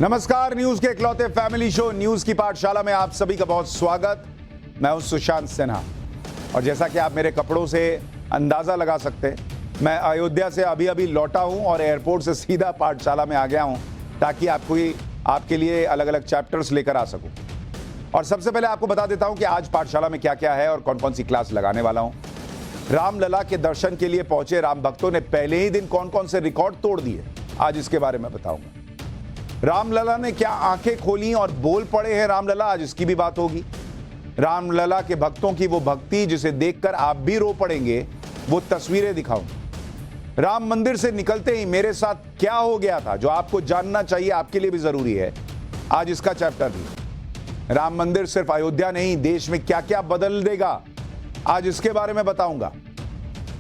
नमस्कार, न्यूज के इकलौते फैमिली शो न्यूज की पाठशाला में आप सभी का बहुत स्वागत। मैं हूं सुशांत सिन्हा और जैसा कि आप मेरे कपड़ों से अंदाजा लगा सकते हैं, मैं अयोध्या से अभी अभी लौटा हूं और एयरपोर्ट से सीधा पाठशाला में आ गया हूं ताकि आपके लिए अलग अलग चैप्टर्स लेकर आ सकूं। और सबसे पहले आपको बता देता हूं कि आज पाठशाला में क्या क्या है और कौन कौन सी क्लास लगाने वाला हूं। रामलला के दर्शन के लिए पहुंचे राम भक्तों ने पहले ही दिन कौन कौन से रिकॉर्ड तोड़ दिए, आज इसके बारे में बताऊंगा। रामलला ने क्या आंखें खोली और बोल पड़े हैं रामलला, आज इसकी भी बात होगी। रामलला के भक्तों की वो भक्ति जिसे देखकर आप भी रो पड़ेंगे, वो तस्वीरें दिखाऊं। राम मंदिर से निकलते ही मेरे साथ क्या हो गया था जो आपको जानना चाहिए, आपके लिए भी जरूरी है, आज इसका चैप्टर भी। राम मंदिर सिर्फ अयोध्या नहीं, देश में क्या क्या बदल देगा, आज इसके बारे में बताऊंगा।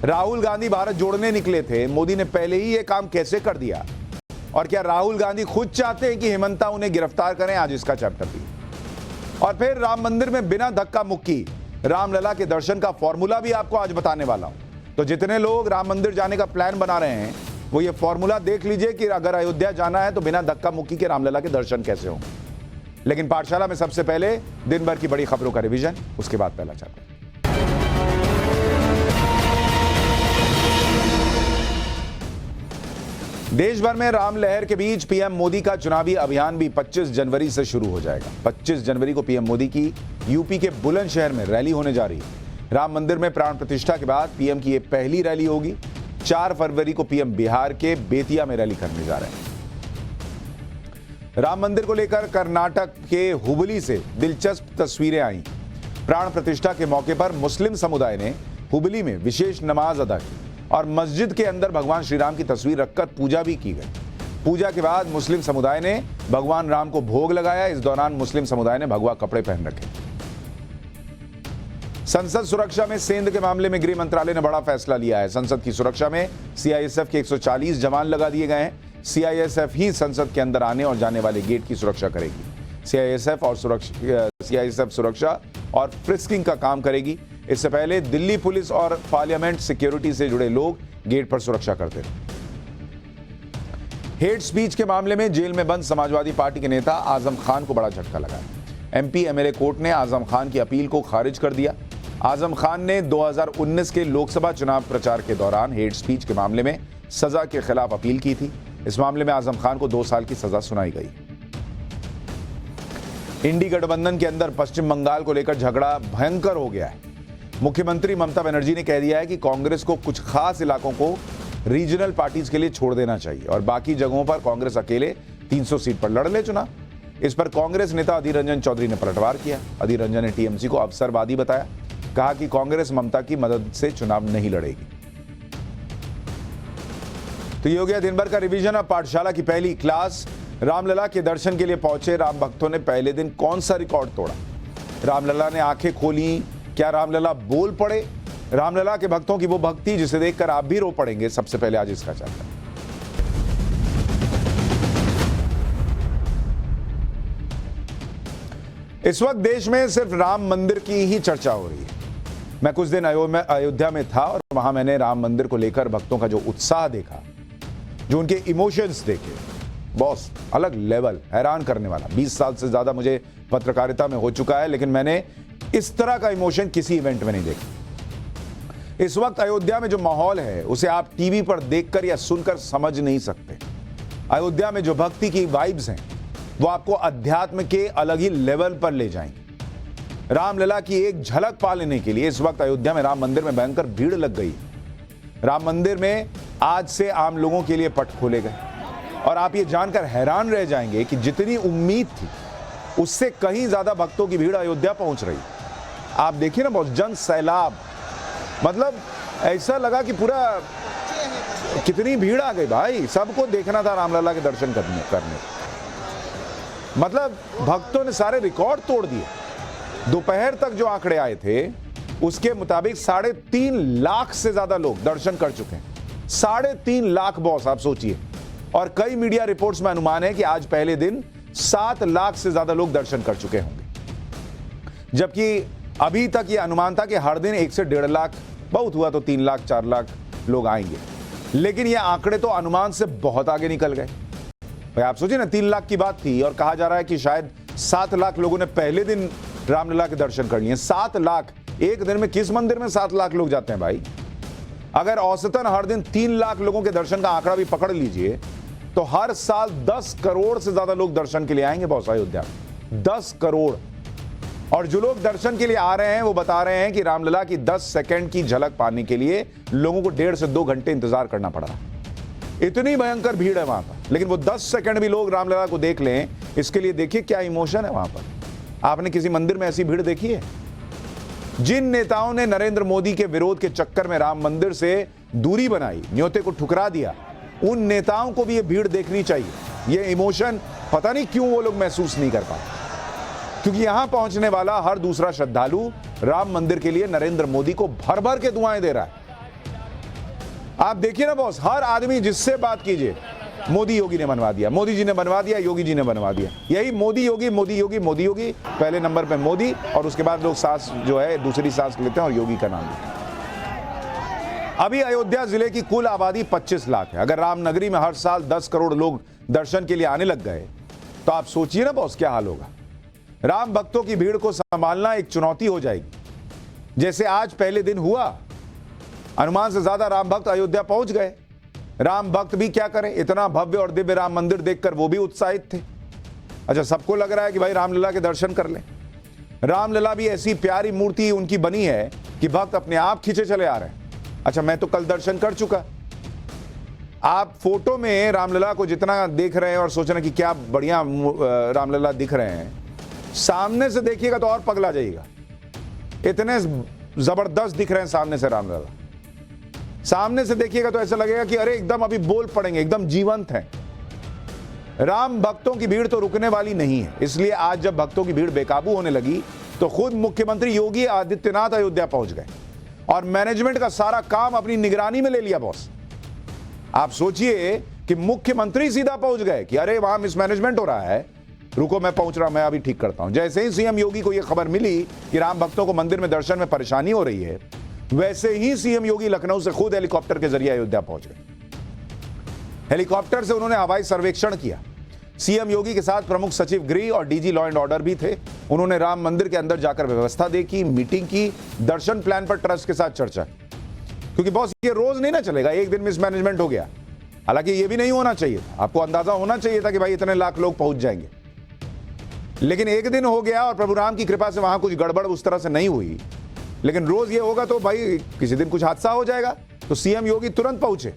राहुल गांधी भारत जोड़ने निकले थे, मोदी ने पहले ही यह काम कैसे कर दिया, और क्या राहुल गांधी खुद चाहते हैं कि हेमंता उन्हें गिरफ्तार करें, आज इसका चैप्टर भी। और फिर राम मंदिर में बिना धक्का मुक्की रामलला के दर्शन का फॉर्मूला भी आपको आज बताने वाला हूं। तो जितने लोग राम मंदिर जाने का प्लान बना रहे हैं, वो ये फॉर्मूला देख लीजिए कि अगर अयोध्या जाना है तो बिना धक्का मुक्की के रामलला के दर्शन कैसे होंगे। लेकिन पाठशाला में सबसे पहले दिन भर की बड़ी खबरों का रिवीजन, उसके बाद पहला चैप्टर। देश भर में राम लहर के बीच पीएम मोदी का चुनावी अभियान भी 25 जनवरी से शुरू हो जाएगा। 25 जनवरी को पीएम मोदी की यूपी के बुलंदशहर में रैली होने जा रही है। राम मंदिर में प्राण प्रतिष्ठा के बाद पीएम की यह पहली रैली होगी। 4 फरवरी को पीएम बिहार के बेतिया में रैली करने जा रहे हैं। राम मंदिर को लेकर कर्नाटक के हुबली से दिलचस्प तस्वीरें आई। प्राण प्रतिष्ठा के मौके पर मुस्लिम समुदाय ने हुबली में विशेष नमाज अदा की और मस्जिद के अंदर भगवान श्री राम की तस्वीर रखकर पूजा भी की गई। पूजा के बाद मुस्लिम समुदाय ने भगवान राम को भोग लगाया। इस दौरान मुस्लिम समुदाय ने भगवा कपड़े पहन रखे। संसद सुरक्षा में सेंध के मामले में गृह मंत्रालय ने बड़ा फैसला लिया है। संसद की सुरक्षा में सीआईएसएफ के 140 जवान लगा दिए गए हैं। सीआईएसएफ ही संसद के अंदर आने और जाने वाले गेट की सुरक्षा करेगी। सीआईएसएफ सुरक्षा और फ्रिस्किंग का काम करेगी। इससे पहले दिल्ली पुलिस और पार्लियामेंट सिक्योरिटी से जुड़े लोग गेट पर सुरक्षा करते थे। हेट स्पीच के मामले में जेल में बंद समाजवादी पार्टी के नेता आजम खान को बड़ा झटका लगा। एमपी एमएलए कोर्ट ने आजम खान की अपील को खारिज कर दिया। आजम खान ने 2019 के लोकसभा चुनाव प्रचार के दौरान हेट स्पीच के मामले में सजा के खिलाफ अपील की थी। इस मामले में आजम खान को 2 साल की सजा सुनाई गई। इंडी गठबंधन के अंदर पश्चिम बंगाल को लेकर झगड़ा भयंकर हो गया है। मुख्यमंत्री ममता बनर्जी ने कह दिया है कि कांग्रेस को कुछ खास इलाकों को रीजनल पार्टीज के लिए छोड़ देना चाहिए और बाकी जगहों पर कांग्रेस अकेले 300 सीट पर लड़ ले चुनाव। इस पर कांग्रेस नेता अधीर रंजन चौधरी ने पलटवार किया। अधीर रंजन ने टीएमसी को अवसरवादी बताया। कहा कि कांग्रेस ममता की मदद से चुनाव नहीं लड़ेगी। तो ये हो गया दिन भर का रिवीजन। अब पाठशाला की पहली क्लास। रामलला के दर्शन के लिए पहुंचे राम भक्तों ने पहले दिन कौन सा रिकॉर्ड तोड़ा? रामलला ने आंखें खोली, क्या रामलला बोल पड़े? रामलला के भक्तों की वो भक्ति जिसे देखकर आप भी रो पड़ेंगे, सबसे पहले आज इसका चैप्टर। इस वक्त देश में सिर्फ राम मंदिर की ही चर्चा हो रही है। मैं कुछ दिन अयोध्या में था और वहां मैंने राम मंदिर को लेकर भक्तों का जो उत्साह देखा, जो उनके इमोशंस देखे, बॉस अलग लेवल, हैरान करने वाला। 20 साल से ज्यादा मुझे पत्रकारिता में हो चुका है, लेकिन मैंने इस तरह का इमोशन किसी इवेंट में नहीं देखा। इस वक्त अयोध्या में जो माहौल है उसे आप टीवी पर देखकर या सुनकर समझ नहीं सकते। अयोध्या में जो भक्ति की वाइब्स हैं वो आपको अध्यात्म के अलग ही लेवल पर ले जाएंगे। रामलला की एक झलक पा लेने के लिए इस वक्त अयोध्या में राम मंदिर में भयंकर भीड़ लग गई। राम मंदिर में आज से आम लोगों के लिए पट खोले गए और आप ये जानकर हैरान रह जाएंगे कि जितनी उम्मीद थी उससे कहीं ज्यादा भक्तों की भीड़ अयोध्या पहुंच रही। आप देखिए ना, बहुत जन सैलाब, मतलब ऐसा लगा कि पूरा कितनी भीड़ आ गई भाई। सबको देखना था रामलला के दर्शन करने। मतलब भक्तों ने सारे रिकॉर्ड तोड़ दिए। दोपहर तक जो आंकड़े आए थे उसके मुताबिक 3.5 लाख से ज्यादा लोग दर्शन कर चुके हैं। 3.5 लाख बॉस, आप सोचिए। और कई मीडिया रिपोर्ट्स में अनुमान है कि आज पहले दिन 7 लाख से ज्यादा लोग दर्शन कर चुके होंगे, जबकि अभी तक यह अनुमान था कि हर दिन 1 से 1.5 लाख, बहुत हुआ तो 3 लाख 4 लाख लोग आएंगे। लेकिन यह आंकड़े तो अनुमान से बहुत आगे निकल गए। भाई आप सोचिए ना, 3 लाख की बात थी और कहा जा रहा है कि शायद 7 लाख लोगों ने पहले दिन रामलला के दर्शन कर लिए। 7 लाख एक दिन में? किस मंदिर में 7 लाख लोग जाते हैं भाई? अगर औसतन हर दिन 3 लाख लोगों के दर्शन का आंकड़ा भी पकड़ लीजिए तो हर साल 10 करोड़ से ज्यादा लोग दर्शन के लिए आएंगे बॉस अयोध्या में। 10 करोड़। और जो लोग दर्शन के लिए आ रहे हैं वो बता रहे हैं कि रामलला की 10 सेकंड की झलक पाने के लिए लोगों को 1.5 से 2 घंटे इंतजार करना पड़ रहा। इतनी भयंकर भीड़ है वहां पर, लेकिन वो 10 सेकंड भी लोग रामलला को देख लें, इसके लिए देखिए क्या इमोशन है वहां पर। आपने किसी मंदिर में ऐसी भीड़ देखी है? जिन नेताओं ने नरेंद्र मोदी के विरोध के चक्कर में राम मंदिर से दूरी बनाई, न्योते को ठुकरा दिया, उन नेताओं को भी ये भीड़ देखनी चाहिए। ये इमोशन पता नहीं क्यों वो लोग महसूस नहीं कर पाते, क्योंकि यहां पहुंचने वाला हर दूसरा श्रद्धालु राम मंदिर के लिए नरेंद्र मोदी को भर भर के दुआएं दे रहा है। आप देखिए ना बॉस, हर आदमी जिससे बात कीजिए, मोदी योगी ने बनवा दिया, मोदी जी ने बनवा दिया, योगी जी ने बनवा दिया। यही मोदी योगी मोदी योगी मोदी योगी, पहले नंबर पे मोदी, और उसके बाद लोग सांस जो है दूसरी सांस लेते हैं और योगी का नाम लेते हैं। अभी अयोध्या जिले की कुल आबादी 25 लाख है। अगर रामनगरी में हर साल 10 करोड़ लोग दर्शन के लिए आने लग गए तो आप सोचिए ना बॉस क्या हाल होगा। राम भक्तों की भीड़ को संभालना एक चुनौती हो जाएगी। जैसे आज पहले दिन हुआ, अनुमान से ज्यादा राम भक्त अयोध्या पहुंच गए। राम भक्त भी क्या करें, इतना भव्य और दिव्य राम मंदिर देखकर वो भी उत्साहित थे। अच्छा, सबको लग रहा है कि भाई रामलला के दर्शन कर लें। रामलला भी ऐसी प्यारी मूर्ति उनकी बनी है कि भक्त अपने आप खींचे चले आ रहे हैं। अच्छा, मैं तो कल दर्शन कर चुका। आप फोटो में रामलला को जितना देख रहे हैं और सोच रहे हैं कि क्या बढ़िया रामलला दिख रहे हैं, सामने से देखिएगा तो और पगला जाइएगा। इतने जबरदस्त दिख रहे हैं सामने से रामलला। सामने से देखिएगा तो ऐसा लगेगा कि अरे एकदम अभी बोल पड़ेंगे, एकदम जीवंत हैं। राम भक्तों की भीड़ तो रुकने वाली नहीं है। इसलिए आज जब भक्तों की भीड़ बेकाबू होने लगी तो खुद मुख्यमंत्री योगी आदित्यनाथ अयोध्या पहुंच गए और मैनेजमेंट का सारा काम अपनी निगरानी में ले लिया बॉस। आप सोचिए कि मुख्यमंत्री सीधा पहुंच गए कि अरे वहां मिसमैनेजमेंट हो रहा है, रुको मैं पहुंच रहा, मैं अभी ठीक करता हूं। जैसे ही सीएम योगी को यह खबर मिली कि राम भक्तों को मंदिर में दर्शन में परेशानी हो रही है, वैसे ही सीएम योगी लखनऊ से खुद हेलीकॉप्टर के जरिए अयोध्या पहुंच गए। हेलीकॉप्टर से उन्होंने हवाई सर्वेक्षण किया। सीएम योगी के साथ प्रमुख सचिव गृह और डीजी लॉ एंड ऑर्डर भी थे। उन्होंने राम मंदिर के अंदर जाकर व्यवस्था देखी, मीटिंग की, दर्शन प्लान पर ट्रस्ट के साथ चर्चा, क्योंकि बॉस ये रोज नहीं ना चलेगा। एक दिन मिसमैनेजमेंट हो गया, हालांकि ये भी नहीं होना चाहिए था। आपको अंदाजा होना चाहिए था कि भाई इतने लाख लोग पहुंच जाएंगे, लेकिन एक दिन हो गया और प्रभु राम की कृपा से वहां कुछ गड़बड़ उस तरह से नहीं हुई। लेकिन रोज ये होगा तो भाई किसी दिन कुछ हादसा हो जाएगा। तो सीएम योगी तुरंत पहुंचे,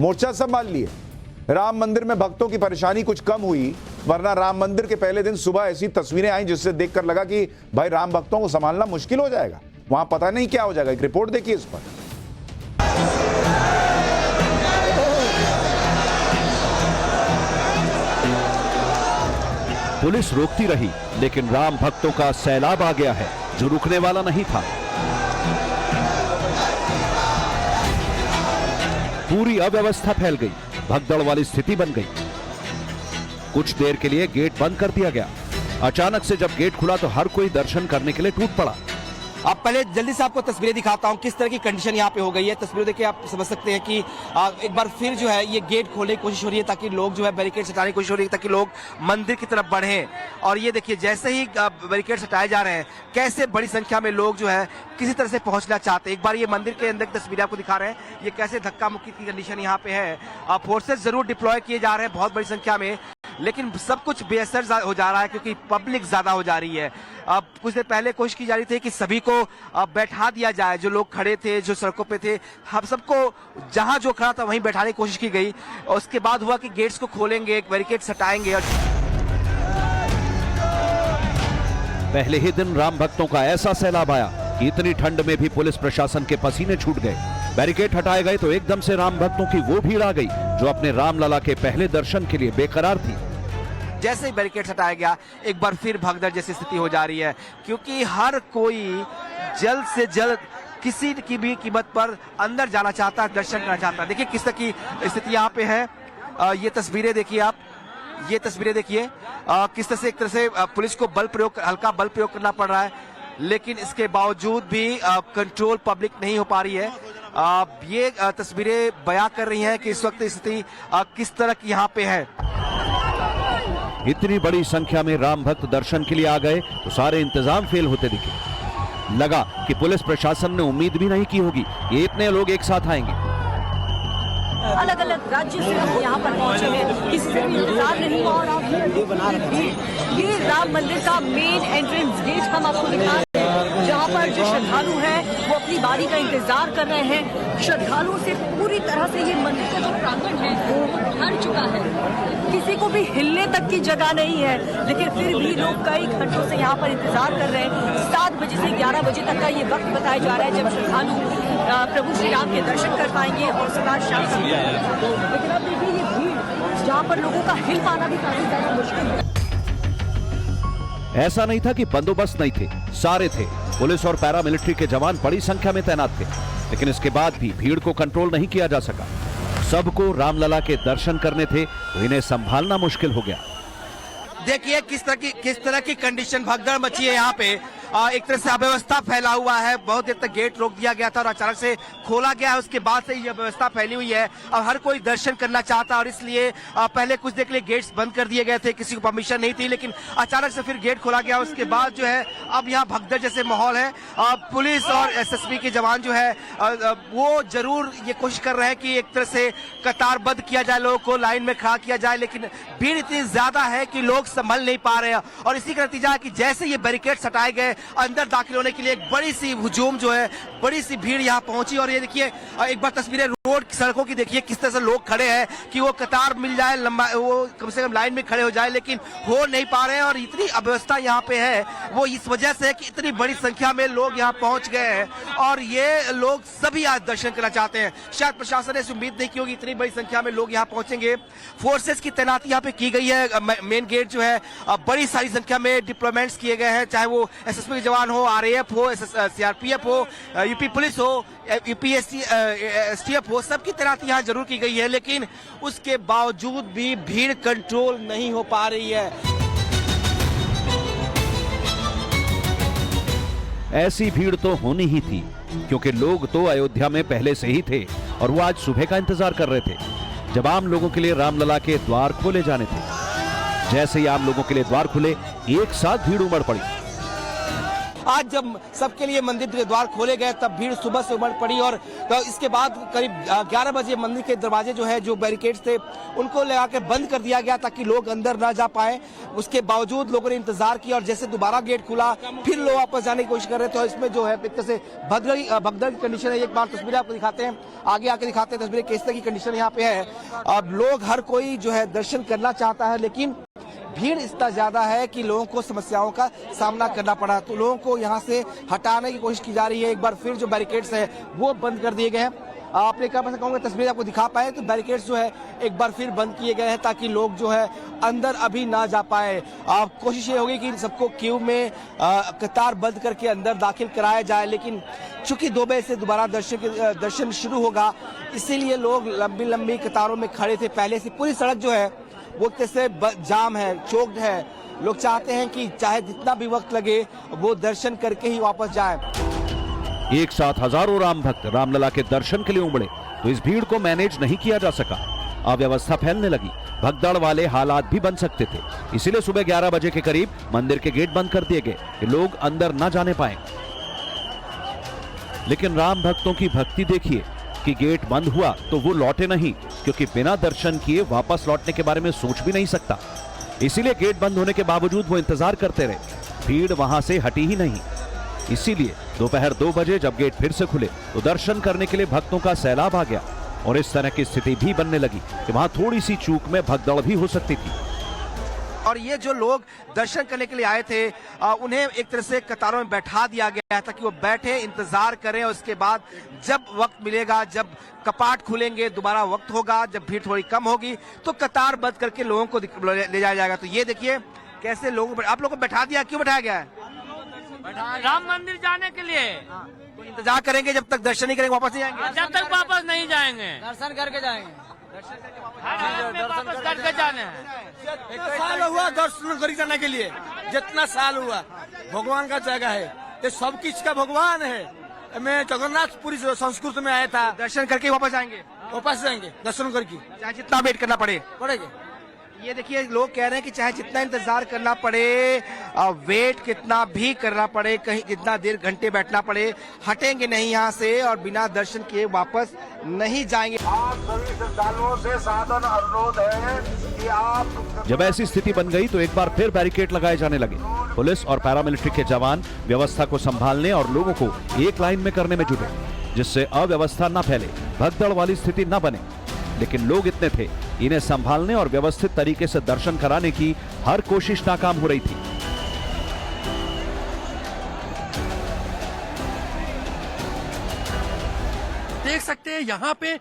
मोर्चा संभाल लिए। राम मंदिर में भक्तों की परेशानी कुछ कम हुई, वरना राम मंदिर के पहले दिन सुबह ऐसी तस्वीरें आई जिससे देखकर लगा कि भाई राम भक्तों को संभालना मुश्किल हो जाएगा, वहां पता नहीं क्या हो जाएगा। एक रिपोर्ट देखिए इस पर। पुलिस रोकती रही, लेकिन राम भक्तों का सैलाब आ गया है जो रुकने वाला नहीं था। पूरी अव्यवस्था फैल गई, भगदड़ वाली स्थिति बन गई। कुछ देर के लिए गेट बंद कर दिया गया। अचानक से जब गेट खुला तो हर कोई दर्शन करने के लिए टूट पड़ा। अब पहले जल्दी से आपको तस्वीरें दिखाता हूं किस तरह की कंडीशन यहाँ पे हो गई है। तस्वीरें देखिए आप समझ सकते हैं कि एक बार फिर जो है ये गेट खोलने की कोशिश हो रही है ताकि लोग जो है बैरिकेड हटाने की कोशिश हो रही है ताकि लोग मंदिर की तरफ बढ़ें। और ये देखिए जैसे ही बैरिकेड हटाए जा रहे हैं कैसे बड़ी संख्या में लोग जो है किसी तरह से पहुंचना चाहते हैं। एक बार ये मंदिर के अंदर की तस्वीरें आपको दिखा रहे हैं, ये कैसे धक्का मुक्की की कंडीशन यहाँ पे है। फोर्सेज जरूर डिप्लॉय किए जा रहे हैं बहुत बड़ी संख्या में, लेकिन सब कुछ बेअसर हो जा रहा है क्योंकि पब्लिक ज्यादा हो जा रही है। अब कुछ देर पहले कोशिश की जा रही थी कि सभी को बैठा दिया जाए, जो लोग खड़े थे, जो सड़कों पे थे, हम सबको जहां जो खड़ा था वहीं बैठाने की कोशिश की गई। और उसके बाद हुआ कि गेट्स को खोलेंगे, बैरिकेड्स हटाएंगे। पहले ही दिन राम भक्तों का ऐसा सैलाब आया कि इतनी ठंड में भी पुलिस प्रशासन के पसीने छूट गए। बैरिकेड हटाए गए तो एकदम से राम भक्तों की वो भीड़ आ गई जो अपने रामलला के पहले दर्शन के लिए बेकरार थी। जैसे ही बैरिकेड हटाया गया एक बार फिर भगदड़ जैसी स्थिति हो जा रही है, क्योंकि हर कोई जल्द से जल्द किसी की भी कीमत पर अंदर जाना चाहता है, दर्शन करना चाहता है। देखिए किस तरह की स्थिति यहाँ पे है। ये तस्वीरें देखिए आप, ये तस्वीरें देखिए किस तरह से एक तरह से पुलिस को हल्का बल प्रयोग करना पड़ रहा है, लेकिन इसके बावजूद भी कंट्रोल पब्लिक नहीं हो पा रही है। ये तस्वीरें बयां कर रही हैं कि इस वक्त स्थिति किस तरह की यहाँ पे है। इतनी बड़ी संख्या में राम भक्त दर्शन के लिए आ गए तो सारे इंतजाम फेल होते दिखे। लगा कि पुलिस प्रशासन ने उम्मीद भी नहीं की होगी ये इतने लोग एक साथ आएंगे। अलग अलग राज्य से हम यहाँ पर पहुंचे हैं, किसी से भी इंतजार नहीं हुआ। और आप ये राम मंदिर का मेन एंट्रेंस गेट हम आपको दिखा रहे हैं, जहाँ पर जो श्रद्धालु हैं वो अपनी बारी का इंतजार कर रहे हैं। श्रद्धालुओं से पूरी तरह से ये मंदिर का जो प्रांगण है वो भर चुका है, किसी को भी हिलने तक की जगह नहीं है। लेकिन फिर भी लोग कई घंटों से यहाँ पर इंतजार कर रहे हैं। 7 बजे से 11 बजे तक का ये वक्त बताया जा रहा है जब श्रद्धालु प्रभु श्री राम के दर्शन कर पाएंगे और उसके शाम से। लेकिन अब देखिए ये भीड़, जहाँ पर लोगों का हिल पाना भी काफी ज्यादा मुश्किल है। ऐसा नहीं था कि बंदोबस्त नहीं थे, सारे थे। पुलिस और पैरामिलिट्री के जवान बड़ी संख्या में तैनात थे, लेकिन इसके बाद भी भीड़ को कंट्रोल नहीं किया जा सका। सबको रामलला के दर्शन करने थे तो इन्हें संभालना मुश्किल हो गया। देखिए किस तरह की कंडीशन भगदड़ मची है यहाँ पे। एक तरह से अव्यवस्था फैला हुआ है। बहुत देर तक गेट रोक दिया गया था और अचानक से खोला गया है, उसके बाद से ये व्यवस्था फैली हुई है। अब हर कोई दर्शन करना चाहता है और इसलिए पहले कुछ देर के लिए गेट्स बंद कर दिए गए थे, किसी को परमिशन नहीं थी, लेकिन अचानक से फिर गेट खोला गया। उसके बाद जो है अब यहाँ भगदड़ जैसे माहौल है। पुलिस और एसएसबी के जवान जो है वो जरूर ये कोशिश कर रहे हैं कि एक तरह से कतारबद्ध किया जाए, लोगों को लाइन में खड़ा किया जाए, लेकिन भीड़ इतनी ज्यादा है कि लोग संभल नहीं पा रहे हैं। और इसी का नतीजा है कि जैसे ये बैरिकेड हटाए गए, अंदर दाखिल होने के लिए एक बड़ी सी हुजूम जो है, बड़ी सी भीड़ यहाँ पहुंची। और ये देखिए एक बार तस्वीरें रोड सड़कों की देखिए, किस तरह से लोग खड़े हैं कि वो कतार मिल जाए, लंबा वो कम से कम लाइन में खड़े हो जाए, लेकिन हो नहीं पा रहे हैं। और इतनी अव्यवस्था यहाँ पे है वो इस वजह से कि इतनी बड़ी संख्या में लोग यहाँ पहुंच गए हैं और ये लोग सभी आज दर्शन करना चाहते हैं। शायद प्रशासन ने उम्मीद नहीं की होगी इतनी बड़ी संख्या में लोग यहाँ पहुंचेंगे। फोर्सेस की तैनाती यहाँ पे की गई है। मेन गेट जो है बड़ी सारी संख्या में डिप्लॉयमेंट्स किए गए हैं, चाहे वो एसएसबी के जवान हो, आरएएफ हो, सीआरपीएफ हो, यूपी पुलिस हो, यूपीएससी एसटीएफ हो, सबकी तैनाती यहाँ जरूर की गई है। लेकिन उसके बावजूद भी भीड़ कंट्रोल नहीं हो पा रही है। ऐसी भीड़ तो होनी ही थी, क्योंकि लोग तो अयोध्या में पहले से ही थे और वो आज सुबह का इंतजार कर रहे थे, जब आम लोगों के लिए रामलला के द्वार खोले जाने थे। जैसे ही आम लोगों के लिए द्वार खुले, एक साथ भीड़ उमड़ पड़ी। आज जब सबके लिए मंदिर के द्वार खोले गए तब भीड़ सुबह से उमड़ पड़ी और तो इसके बाद करीब 11 बजे मंदिर के दरवाजे जो है, जो बैरिकेड्स थे, उनको लगा के बंद कर दिया गया ताकि लोग अंदर ना जा पाए। उसके बावजूद लोगों ने इंतजार किया और जैसे दोबारा गेट खुला फिर लोग वापस जाने की कोशिश कर रहे थे। और इसमें जो है एक तरह से भगदड़ की कंडीशन है। एक बार तस्वीरें आपको दिखाते हैं, आगे आके दिखाते हैं तस्वीरें किस तरह की कंडीशन यहाँ पे है। अब लोग हर कोई जो है दर्शन करना चाहता है, लेकिन भीड़ इतना ज्यादा है कि लोगों को समस्याओं का सामना करना पड़ा। तो लोगों को यहाँ से हटाने की कोशिश की जा रही है। एक बार फिर जो बैरिकेड्स है वो बंद कर दिए गए हैं। आपने क्या कहूँगा, तस्वीर आपको दिखा पाए तो बैरिकेड्स जो है एक बार फिर बंद किए गए हैं ताकि लोग जो है अंदर अभी ना जा पाए। कोशिश ये होगी कि सबको क्यू में कतार बंद करके अंदर दाखिल कराया जाए, लेकिन चूंकि 2 बजे से दोबारा दर्शन शुरू होगा, इसीलिए लोग लंबी लंबी कतारों में खड़े थे। पहले से पूरी सड़क जो है वो कैसे जाम है, चौक्ड है। लोग चाहते हैं कि चाहे जितना भी वक्त लगे वो दर्शन करके ही वापस जाएं। एक साथ हजारों राम भक्त रामलला के दर्शन के लिए उमड़े तो इस भीड़ को मैनेज नहीं किया जा सका। अव्यवस्था फैलने लगी, भगदड़ वाले हालात भी बन सकते थे। इसीलिए सुबह 11 बजे के करीब मंदिर के गेट बंद कर दिए गए कि लोग अंदर न जाने पाए। लेकिन राम भक्तों की भक्ति देखिए कि गेट बंद हुआ तो वो लौटे नहीं, क्योंकि बिना दर्शन किए वापस लौटने के बारे में सोच भी नहीं सकता। इसीलिए गेट बंद होने के बावजूद वो इंतजार करते रहे। भीड़ वहां से हटी ही नहीं। इसीलिए दोपहर 2 बजे जब गेट फिर से खुले तो दर्शन करने के लिए भक्तों का सैलाब आ गया और इस तरह की स्थिति भी बनने लगी कि वहां थोड़ी सी चूक में भगदड़ भी हो सकती थी। और ये जो लोग दर्शन करने के लिए आए थे उन्हें एक तरह से कतारों में बैठा दिया गया था कि वो बैठे इंतजार करें। और उसके बाद जब वक्त मिलेगा, जब कपाट खुलेंगे, दोबारा वक्त होगा, जब भीड़ थोड़ी कम होगी तो कतार बंद करके लोगों को ले जाया जाएगा। तो ये देखिए कैसे लोगों आप लोगों को बैठा दिया। क्यों बैठाया गया है? राम मंदिर जाने के लिए। तो इंतजार करेंगे जब तक दर्शन नहीं करेंगे, वापस नहीं जाएंगे? जब तक वापस नहीं जाएंगे, दर्शन करके जाएंगे। वापस करके जाने हैं। साल हुआ दर्शन कर जाने के लिए, जितना साल हुआ भगवान का जगह है, ये सब किस का भगवान है। मैं जगन्नाथपुरी संस्कृत में आया था। दर्शन करके वापस जाएंगे? वापस जाएंगे दर्शन करके, चाहे जितना वेट करना पड़ेगा। ये देखिए लोग कह रहे हैं कि चाहे जितना इंतजार करना पड़े, वेट कितना भी करना पड़े, कहीं कितना देर घंटे बैठना पड़े, हटेंगे नहीं यहाँ से और बिना दर्शन किए वापस नहीं जाएंगे। आप सभी श्रद्धालुओं से सादर अनुरोध है कि आप जब ऐसी स्थिति बन गई तो एक बार फिर बैरिकेड लगाए जाने लगे। पुलिस और पैरामिलिट्री के जवान व्यवस्था को संभालने और लोगों को एक लाइन में करने में जुटे, जिससे अव्यवस्था न फैले, भगदड़ वाली स्थिति न बने। लेकिन लोग इतने थे, इन्हें संभालने और व्यवस्थित तरीके से दर्शन कराने की हर कोशिश नाकाम हो रही थी। देख सकते हैं यहाँ पे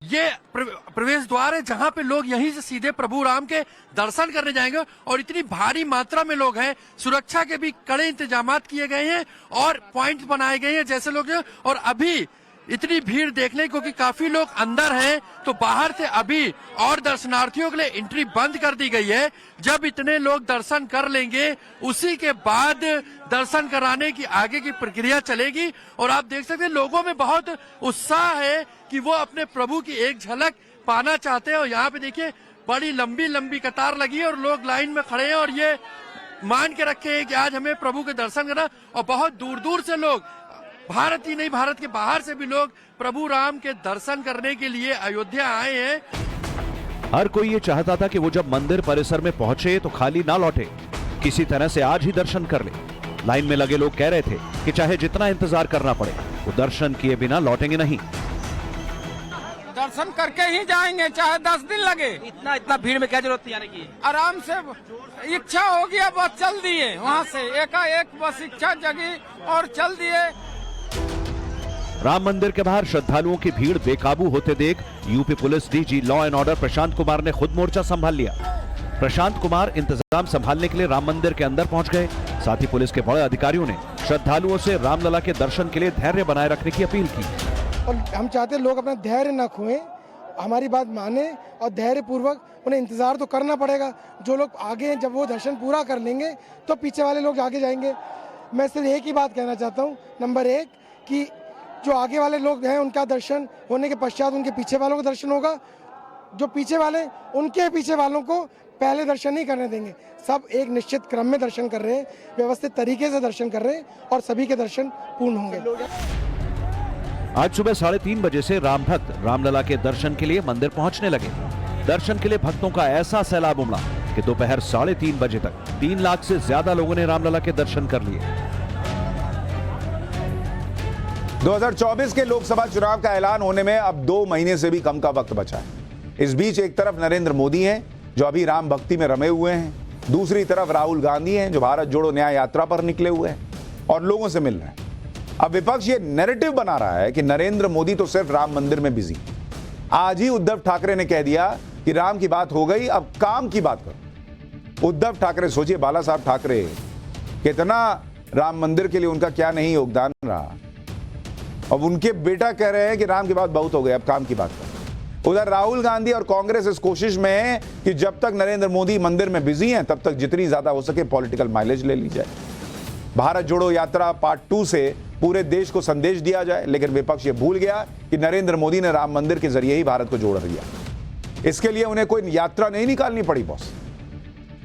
ये प्रवेश द्वार है जहाँ पे लोग यहीं से सीधे प्रभु राम के दर्शन करने जाएंगे और इतनी भारी मात्रा में लोग हैं। सुरक्षा के भी कड़े इंतजामात किए गए हैं और पॉइंट बनाए गए हैं जैसे लोग हैं। और अभी इतनी भीड़ देखने क्योंकि काफी लोग अंदर हैं तो बाहर से अभी और दर्शनार्थियों के लिए एंट्री बंद कर दी गई है। जब इतने लोग दर्शन कर लेंगे उसी के बाद दर्शन कराने की आगे की प्रक्रिया चलेगी। और आप देख सकते हैं लोगों में बहुत उत्साह है कि वो अपने प्रभु की एक झलक पाना चाहते हैं। और यहाँ पे देखिए बड़ी लंबी लंबी कतार लगी है और लोग लाइन में खड़े हैं और ये मान के रखे हैं कि आज हमें प्रभु के दर्शन करना। और बहुत दूर दूर से लोग, भारत ही नहीं भारत के बाहर से भी लोग प्रभु राम के दर्शन करने के लिए अयोध्या आए हैं। हर कोई ये चाहता था कि वो जब मंदिर परिसर में पहुंचे तो खाली ना लौटे, किसी तरह से आज ही दर्शन कर ले। लाइन में लगे लोग कह रहे थे कि चाहे जितना इंतजार करना पड़े, वो दर्शन किए बिना लौटेंगे नहीं। दर्शन करके ही जाएंगे चाहे 10 दिन लगे। इतना भीड़ में क्या जरूरत थी आने की? आराम से इच्छा हो गया बस चल दिए, वहाँ से एकाएक बस इच्छा जगी और चल दिए। राम मंदिर के बाहर श्रद्धालुओं की भीड़ बेकाबू होते देख UP police DG law and order Prashant Kumar ने खुद मोर्चा संभाल लिया। प्रशांत कुमार इंतजाम संभालने के लिए राम मंदिर के अंदर पहुंच गए। साथ ही पुलिस के बड़े अधिकारियों ने श्रद्धालुओं से रामलला के दर्शन के लिए धैर्य बनाए रखने की अपील की। और हम चाहते हैं लोग अपना धैर्य न खोएं, हमारी बात माने और धैर्य पूर्वक उन्हें इंतजार तो करना पड़ेगा। जो लोग आगे हैं जब वो दर्शन पूरा कर लेंगे तो पीछे वाले लोग आगे जाएंगे। मैं सिर्फ एक ही बात कहना चाहता हूँ, नंबर 1 कि जो आगे वाले लोग हैं उनका दर्शन होने के पश्चात उनके पीछे वालों का दर्शन होगा। जो पीछे वाले उनके पीछे वालों को पहले दर्शन नहीं करने देंगे। सब एक निश्चित क्रम में दर्शन कर रहे हैं, व्यवस्थित तरीके से दर्शन कर रहे हैं और सभी के दर्शन पूर्ण होंगे। आज सुबह 3:30 बजे से राम भक्त रामलला के दर्शन के लिए मंदिर पहुंचने लगे। दर्शन के लिए भक्तों का ऐसा सैलाब उमड़ा कि दोपहर 3:30 बजे तक 3 लाख से ज्यादा लोगों ने रामलला के दर्शन कर लिए। 2024 के लोकसभा चुनाव का ऐलान होने में अब 2 महीने से भी कम का वक्त बचा है। इस बीच एक तरफ नरेंद्र मोदी हैं जो अभी राम भक्ति में रमे हुए हैं, दूसरी तरफ राहुल गांधी हैं जो भारत जोड़ो न्याय यात्रा पर निकले हुए हैं और लोगों से मिल रहे हैं। अब विपक्ष ये नैरेटिव बना रहा है कि नरेंद्र मोदी तो सिर्फ राम मंदिर में बिजी। आज ही उद्धव ठाकरे ने कह दिया कि राम की बात हो गई, अब काम की बात करो। उद्धव ठाकरे, सोचिए बाला साहब ठाकरे, कितना राम मंदिर के लिए उनका क्या नहीं योगदान रहा। अब उनके बेटा कह रहे हैं कि राम की बात बहुत हो गई, अब काम की बात करो। उधर राहुल गांधी और कांग्रेस इस कोशिश में है कि जब तक नरेंद्र मोदी मंदिर में बिजी हैं तब तक जितनी ज्यादा हो सके पॉलिटिकल माइलेज ले ली जाए, भारत जोड़ो यात्रा पार्ट 2 से पूरे देश को संदेश दिया जाए। लेकिन विपक्ष ये भूल गया कि नरेंद्र मोदी ने राम मंदिर के जरिए ही भारत को जोड़ दिया। इसके लिए उन्हें कोई यात्रा नहीं निकालनी पड़ी बॉस।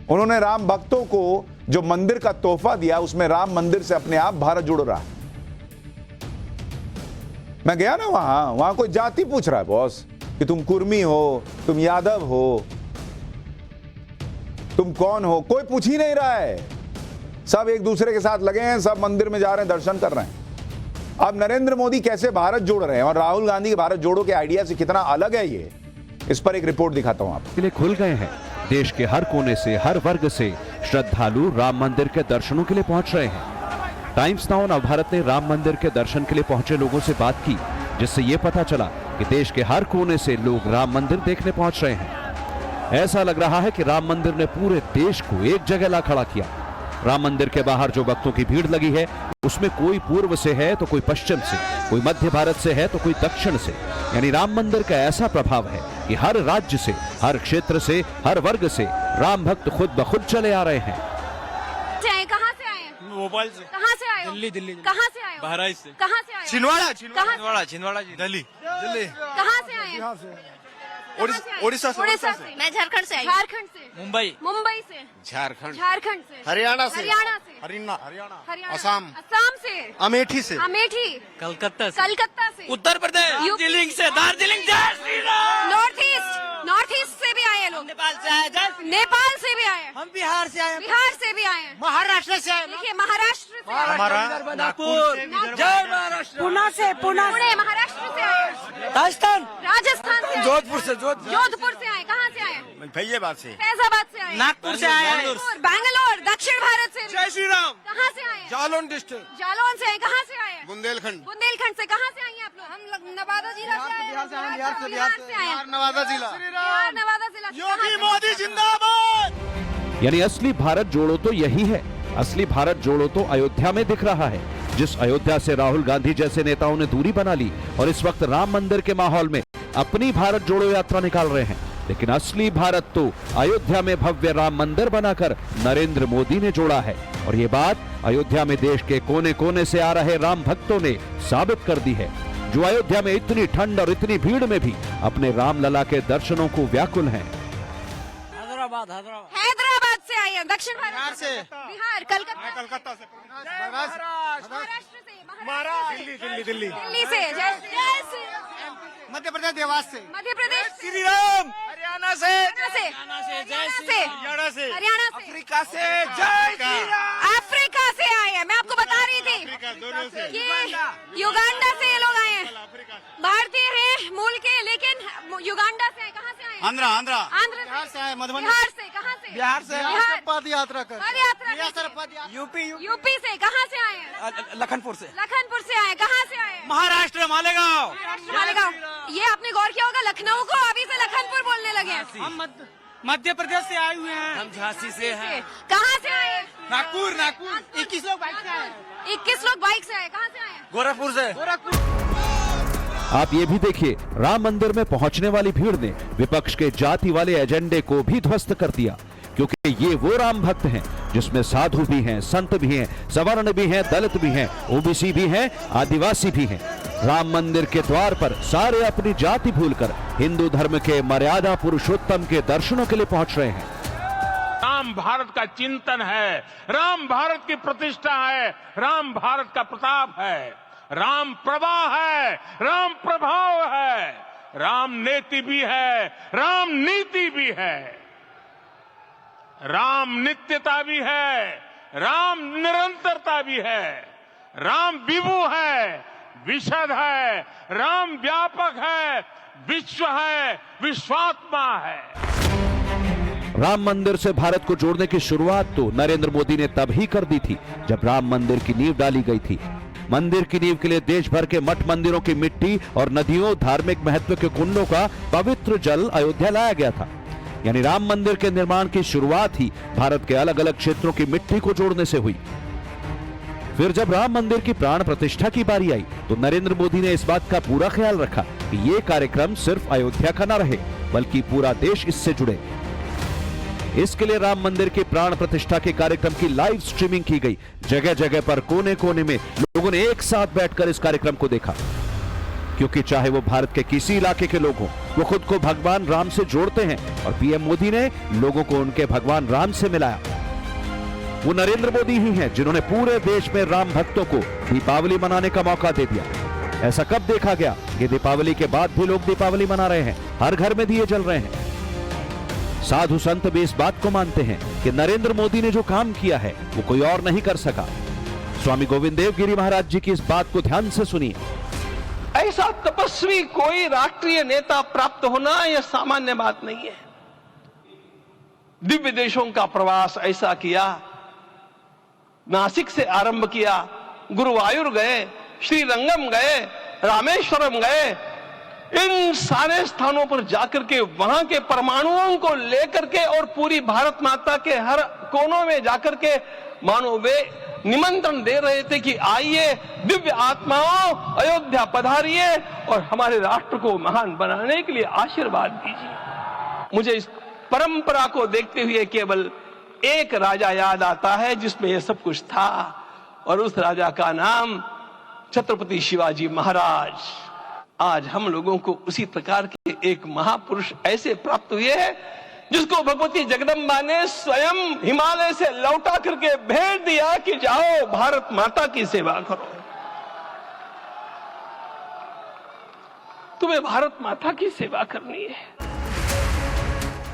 उन्होंने राम भक्तों को जो मंदिर का तोहफा दिया उसमें राम मंदिर से अपने आप भारत जुड़ रहा है। मैं गया ना वहां कोई जाति पूछ रहा है बॉस कि तुम कुर्मी हो, तुम यादव हो, तुम कौन हो, कोई पूछ ही नहीं रहा है। सब एक दूसरे के साथ लगे हैं, सब मंदिर में जा रहे हैं, दर्शन कर रहे हैं। अब नरेंद्र मोदी कैसे भारत जोड़ रहे हैं और राहुल गांधी के भारत जोड़ो के आइडिया से कितना अलग है ये, इस पर एक रिपोर्ट दिखाता हूं आपको। लिए खुल गए हैं। देश के हर कोने से, हर वर्ग से श्रद्धालु राम मंदिर के दर्शनों के लिए पहुंच रहे हैं। टाइम्स नाउ नवभारत ने राम मंदिर के दर्शन के लिए पहुंचे लोगों से बात की, जिससे यह पता चला कि देश के हर कोने से लोग राम मंदिर देखने पहुंच रहे हैं। ऐसा लग रहा है कि राम मंदिर ने पूरे देश को एक जगह ला खड़ा किया। राम मंदिर के बाहर जो भक्तों की भीड़ लगी है उसमें कोई पूर्व से है तो कोई पश्चिम से, कोई मध्य भारत से है तो कोई दक्षिण से। यानी राम मंदिर का ऐसा प्रभाव है कि हर राज्य से, हर क्षेत्र से, हर वर्ग से राम भक्त खुद ब खुद चले आ रहे हैं। कहाँ से आए हैं? भोपाल से। कहाँ से आए हो? दिल्ली। कहाँ से आए हो? बहराइच से। कहाँ से आए हो? छिंदवाड़ा कहाँ से? जी, दिल्ली। कहाँ से आए हैं? ओडिशा से। मैं झारखंड से आई। झारखंड से। मुंबई से। झारखंड से। हरियाणा से। हरियाणा। असम से। अमेठी से। कलकत्ता से। उत्तर प्रदेश। दार्जिलिंग से। नॉर्थ ईस्ट से भी आए हैं लोग। नेपाल से भी आए हैं। हम बिहार से आए। महाराष्ट्र से आए। देखिए महाराष्ट्र से। जय महाराष्ट्र। पुणे महाराष्ट्र से आए। राजस्थान से आए। जोधपुर से। जोधपुर से आए। कहाँ से आए? फैजाबाद से। फैजाबाद से आए। नागपुर से आए। बैंगलोर दक्षिण भारत से। जय श्री राम। कहाँ से आए? जालौन डिस्ट्रिक्ट। जालौन से आए। कहाँ से आए? बुंदेलखंड से। कहाँ से आई हैं आप लोग? हम लोग नवादा जिला से आए। बिहार से आए। नवादा जिला। नवादा जिला। योगी मोदी जिंदाबाद। यानी असली भारत जोड़ो तो यही है। असली भारत जोड़ो तो अयोध्या में दिख रहा है। जिस अयोध्या से राहुल गांधी जैसे नेताओं ने दूरी बना ली और इस वक्त राम मंदिर के माहौल में अपनी भारत जोड़ो यात्रा निकाल रहे हैं, लेकिन असली भारत तो अयोध्या में भव्य राम मंदिर बनाकर नरेंद्र मोदी ने जोड़ा है। और ये बात अयोध्या में देश के कोने कोने से आ रहे राम भक्तों ने साबित कर दी है, जो अयोध्या में इतनी ठंड और इतनी भीड़ में भी अपने रामलला के दर्शनों को व्याकुल हैं। हैदराबाद से आई है। दक्षिण भारत से। बिहार। कलकत्ता से। महाराष्ट्र से। दिल्ली से। मध्य प्रदेश देवास से। मध्य प्रदेश। श्री राम। हरियाणा से। हरियाणा से। अफ्रीका से। जय श्री राम। अफ्रीका से आए हैं। मैं आपको बता रही थी कि युगांडा से ये लोग आए हैं। भारतीय हैं मूल के, लेकिन युगांडा से आए। कहाँ से आए? आंध्रा बिहार से आए। मधुबनी। बिहार से। कहाँ से? बिहार से। पद यात्रा कर। यूपी से। कहाँ से आए हैं? लखनपुर से। आए। कहाँ से आए? महाराष्ट्र मालेगांव। ये आपने गौर किया होगा, लखनऊ को अभी से लखनपुर बोलने लगे हैं। हम मध्य प्रदेश से आए हुए हैं। हम झांसी से हैं। कहाँ से आए? नागपुर। 21 लोग बाइक से आए। 21 लोग बाइक से आए। कहाँ से आए? गोरखपुर से। आप ये भी देखिए, राम मंदिर में पहुंचने वाली भीड़ ने विपक्ष के जाति वाले एजेंडे को भी ध्वस्त कर दिया, क्योंकि ये वो राम भक्त हैं जिसमें साधु भी हैं, संत भी हैं, सवर्ण भी हैं, दलित भी हैं, ओबीसी भी हैं, आदिवासी भी हैं। राम मंदिर के द्वार पर सारे अपनी जाति भूलकर हिंदू धर्म के मर्यादा पुरुषोत्तम के दर्शनों के लिए पहुंच रहे हैं। राम भारत का चिंतन है, राम भारत की प्रतिष्ठा है, राम भारत का प्रताप है, राम प्रवाह है, राम प्रभाव है, राम नेति भी है, राम नीति भी है, राम नित्यता भी है, राम निरंतरता भी है, राम विभु है, विशद है, राम व्यापक है, विश्व है, विश्वात्मा है। राम मंदिर से भारत को जोड़ने की शुरुआत तो नरेंद्र मोदी ने तब ही कर दी थी जब राम मंदिर की नींव डाली गई थी। मंदिर की नींव के लिए देश भर के मठ मंदिरों की मिट्टी और नदियों, धार्मिक महत्व के कुंडों का पवित्र जल अयोध्या लाया गया था। यानी राम मंदिर के निर्माण की शुरुआत ही भारत के अलग अलग क्षेत्रों की मिट्टी को जोड़ने से हुई। फिर जब राम मंदिर की प्राण प्रतिष्ठा की बारी आई तो नरेंद्र मोदी ने इस बात का पूरा ख्याल रखा कि ये कार्यक्रम सिर्फ अयोध्या का न रहे, बल्कि पूरा देश इससे जुड़े। इसके लिए राम मंदिर की प्राण प्रतिष्ठा के कार्यक्रम की लाइव स्ट्रीमिंग की गई। जगह जगह पर कोने कोने में लोगों ने एक साथ बैठकर इस कार्यक्रम को देखा, क्योंकि चाहे वो भारत के किसी इलाके के लोग हों, वो खुद को भगवान राम से जोड़ते हैं और पीएम मोदी ने लोगों को उनके भगवान राम से मिलाया। वो नरेंद्र मोदी ही हैं जिन्होंने पूरे देश में राम भक्तों को दीपावली मनाने का मौका दे दिया। ऐसा कब देखा गया कि दीपावली के बाद भी लोग दीपावली मना रहे हैं, हर घर में दिए जल रहे हैं। साधु संत भी इस बात को मानते हैं कि नरेंद्र मोदी ने जो काम किया है वो कोई और नहीं कर सका। स्वामी गोविंद देव गिरी महाराज जी की इस बात को ध्यान से सुनिए। ऐसा तपस्वी कोई राष्ट्रीय नेता प्राप्त होना यह सामान्य बात नहीं है। दिव्य देशों का प्रवास ऐसा किया, नासिक से आरंभ किया, गुरुवायूर गए, श्रीरंगम गए, रामेश्वरम गए, इन सारे स्थानों पर जाकर के वहां के परमाणुओं को लेकर के और पूरी भारत माता के हर कोनों में जाकर के मानो वे निमंत्रण दे रहे थे कि आइए दिव्य आत्माओं, अयोध्या पधारिए और हमारे राष्ट्र को महान बनाने के लिए आशीर्वाद दीजिए। मुझे इस परंपरा को देखते हुए केवल एक राजा याद आता है जिसमें यह सब कुछ था, और उस राजा का नाम छत्रपति शिवाजी महाराज। आज हम लोगों को उसी प्रकार के एक महापुरुष ऐसे प्राप्त हुए हैं जिसको भगवती जगदम्बा ने स्वयं हिमालय से लौटा करके भेज दिया कि जाओ भारत माता की सेवा करो। तुम्हें भारत माता की सेवा करनी है।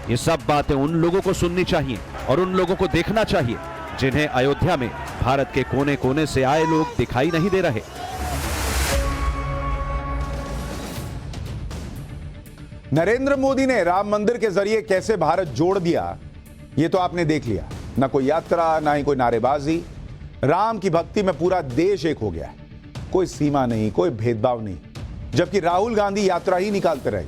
ये सब बातें उन लोगों को सुननी चाहिए और उन लोगों को देखना चाहिए जिन्हें अयोध्या में भारत के कोने कोने से आए लोग दिखाई नहीं दे रहे। नरेंद्र मोदी ने राम मंदिर के जरिए कैसे भारत जोड़ दिया, ये तो आपने देख लिया। ना कोई यात्रा, ना ही कोई नारेबाजी। राम की भक्ति में पूरा देश एक हो गया है। कोई सीमा नहीं, कोई भेदभाव नहीं। जबकि राहुल गांधी यात्रा ही निकालते रहे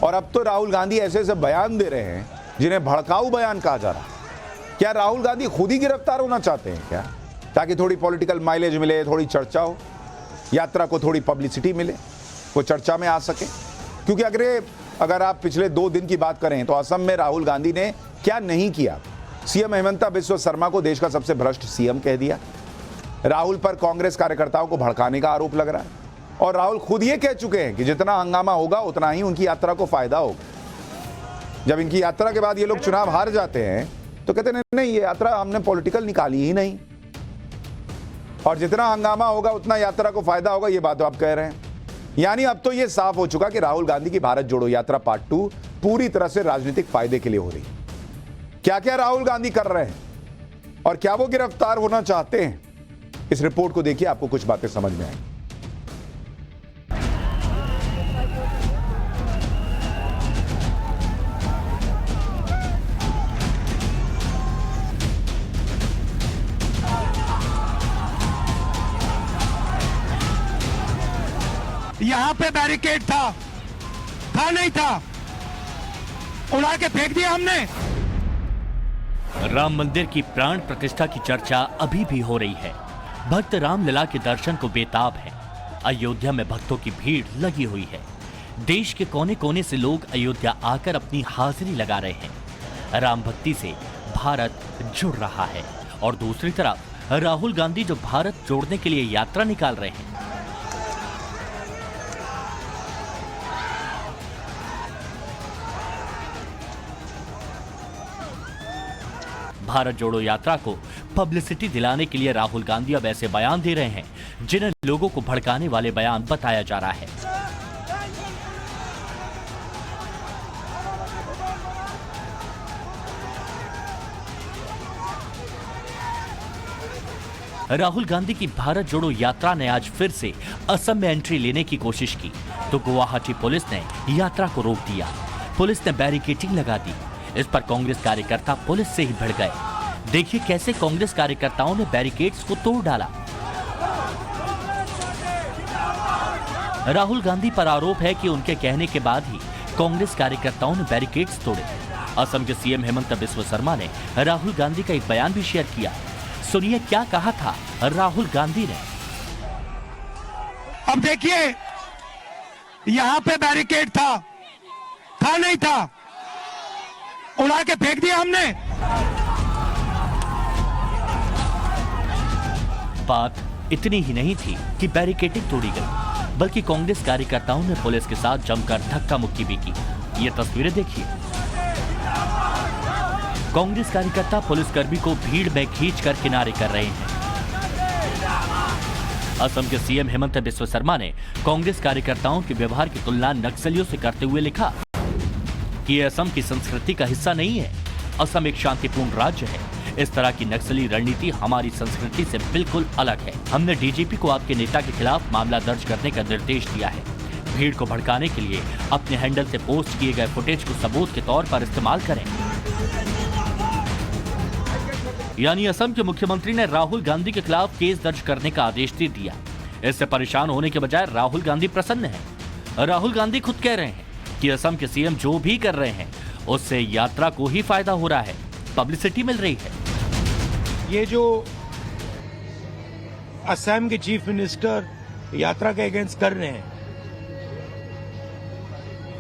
और अब तो राहुल गांधी ऐसे ऐसे बयान दे रहे हैं जिन्हें भड़काऊ बयान कहा जा रहा है। क्या राहुल गांधी खुद ही गिरफ्तार होना चाहते हैं क्या, ताकि थोड़ी पॉलिटिकल माइलेज मिले, थोड़ी चर्चा हो, यात्रा को थोड़ी पब्लिसिटी मिले, वो चर्चा में आ सके? क्योंकि अगर आप पिछले 2 दिन की बात करें तो असम में राहुल गांधी ने क्या नहीं किया। सीएम हेमंता बिस्वा शर्मा को देश का सबसे भ्रष्ट सीएम कह दिया। राहुल पर कांग्रेस कार्यकर्ताओं को भड़काने का आरोप लग रहा है और राहुल खुद ये कह चुके हैं कि जितना हंगामा होगा उतना ही उनकी यात्रा को फायदा होगा। जब इनकी यात्रा के बाद ये लोग चुनाव हार जाते हैं तो कहते हैं नहीं, ये यात्रा हमने पॉलिटिकल निकाली ही नहीं और जितना हंगामा होगा उतना यात्रा को फायदा होगा। ये बात आप कह रहे हैं। यानी अब तो ये साफ हो चुका कि राहुल गांधी की भारत जोड़ो यात्रा पार्ट 2 पूरी तरह से राजनीतिक फायदे के लिए हो रही। क्या क्या राहुल गांधी कर रहे हैं और क्या वो गिरफ्तार होना चाहते हैं, इस रिपोर्ट को देखिए, आपको कुछ बातें समझ में आएंगी। यहाँ पे बैरिकेड था नहीं था, उड़ा के फेंक दिया हमने। राम मंदिर की प्राण प्रतिष्ठा की चर्चा अभी भी हो रही है। भक्त रामलला के दर्शन को बेताब है। अयोध्या में भक्तों की भीड़ लगी हुई है। देश के कोने कोने से लोग अयोध्या आकर अपनी हाजिरी लगा रहे हैं। राम भक्ति से भारत जुड़ रहा है और दूसरी तरफ राहुल गांधी जो भारत जोड़ने के लिए यात्रा निकाल रहे हैं। भारत जोड़ो यात्रा को पब्लिसिटी दिलाने के लिए राहुल गांधी अब ऐसे बयान दे रहे हैं जिन्हें लोगों को भड़काने वाले बयान बताया जा रहा है। राहुल गांधी की भारत जोड़ो यात्रा ने आज फिर से असम में एंट्री लेने की कोशिश की तो गुवाहाटी पुलिस ने यात्रा को रोक दिया। पुलिस ने बैरिकेडिंग लगा दी। इस पर कांग्रेस कार्यकर्ता पुलिस से ही भिड़ गए। देखिए कैसे कांग्रेस कार्यकर्ताओं ने बैरिकेड्स को तोड़ डाला। राहुल गांधी पर आरोप है कि उनके कहने के बाद ही कांग्रेस कार्यकर्ताओं ने बैरिकेड्स तोड़े। असम के सीएम हेमंता बिस्वा शर्मा ने राहुल गांधी का एक बयान भी शेयर किया। सुनिए क्या कहा था राहुल गांधी ने। अब देखिए यहाँ पे बैरिकेड था नहीं था, उड़ा के फेंक दिया हमने। बात इतनी ही नहीं थी कि बैरिकेडिंग तोड़ी गई, बल्कि कांग्रेस कार्यकर्ताओं ने पुलिस के साथ जमकर धक्का मुक्की भी की। ये तस्वीरें देखिए। कांग्रेस कार्यकर्ता पुलिसकर्मी को भीड़ में खींचकर किनारे कर रहे हैं। असम के सीएम हेमंता बिस्वा शर्मा ने कांग्रेस कार्यकर्ताओं के व्यवहार की तुलना नक्सलियों से करते हुए लिखा कि यह असम की संस्कृति का हिस्सा नहीं है। असम एक शांतिपूर्ण राज्य है। इस तरह की नक्सली रणनीति हमारी संस्कृति से बिल्कुल अलग है। हमने डीजीपी को आपके नेता के खिलाफ मामला दर्ज करने का निर्देश दिया है। भीड़ को भड़काने के लिए अपने हैंडल से पोस्ट किए गए फुटेज को सबूत के तौर पर इस्तेमाल करें। यानी असम के मुख्यमंत्री ने राहुल गांधी के खिलाफ केस दर्ज करने का आदेश दे दिया। इससे परेशान होने के बजाय राहुल गांधी प्रसन्न हैं। राहुल गांधी खुद कह रहे हैं कि असम के सीएम जो भी कर रहे हैं उससे यात्रा को ही फायदा हो रहा है, पब्लिसिटी मिल रही है। ये जो असम के चीफ मिनिस्टर यात्रा के अगेंस्ट कर रहे हैं,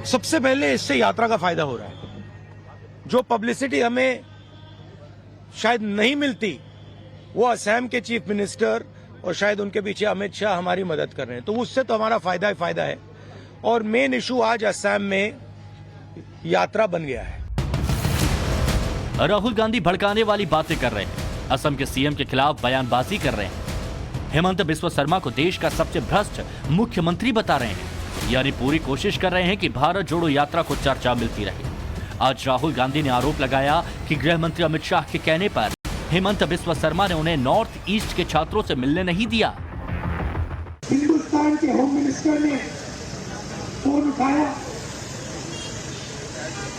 सबसे पहले इससे यात्रा का फायदा हो रहा है। जो पब्लिसिटी हमें शायद नहीं मिलती, वो असम के चीफ मिनिस्टर और शायद उनके पीछे अमित शाह हमारी मदद कर रहे हैं, तो उससे तो हमारा फायदा ही फायदा है। और मेन इशू आज असम में यात्रा बन गया है। राहुल गांधी भड़काने वाली बातें कर रहे हैं, असम के सीएम के खिलाफ बयानबाजी कर रहे हैं, हेमंत बिस्वा शर्मा को देश का सबसे भ्रष्ट मुख्यमंत्री बता रहे हैं, यानी पूरी कोशिश कर रहे हैं कि भारत जोड़ो यात्रा को चर्चा मिलती रहे। आज राहुल गांधी ने आरोप लगाया कि गृह मंत्री अमित शाह के कहने पर हेमंत बिस्वा शर्मा ने उन्हें नॉर्थ ईस्ट के छात्रों से मिलने नहीं दिया। हिंदुस्तान के होम मिनिस्टर ने फोन उठाया,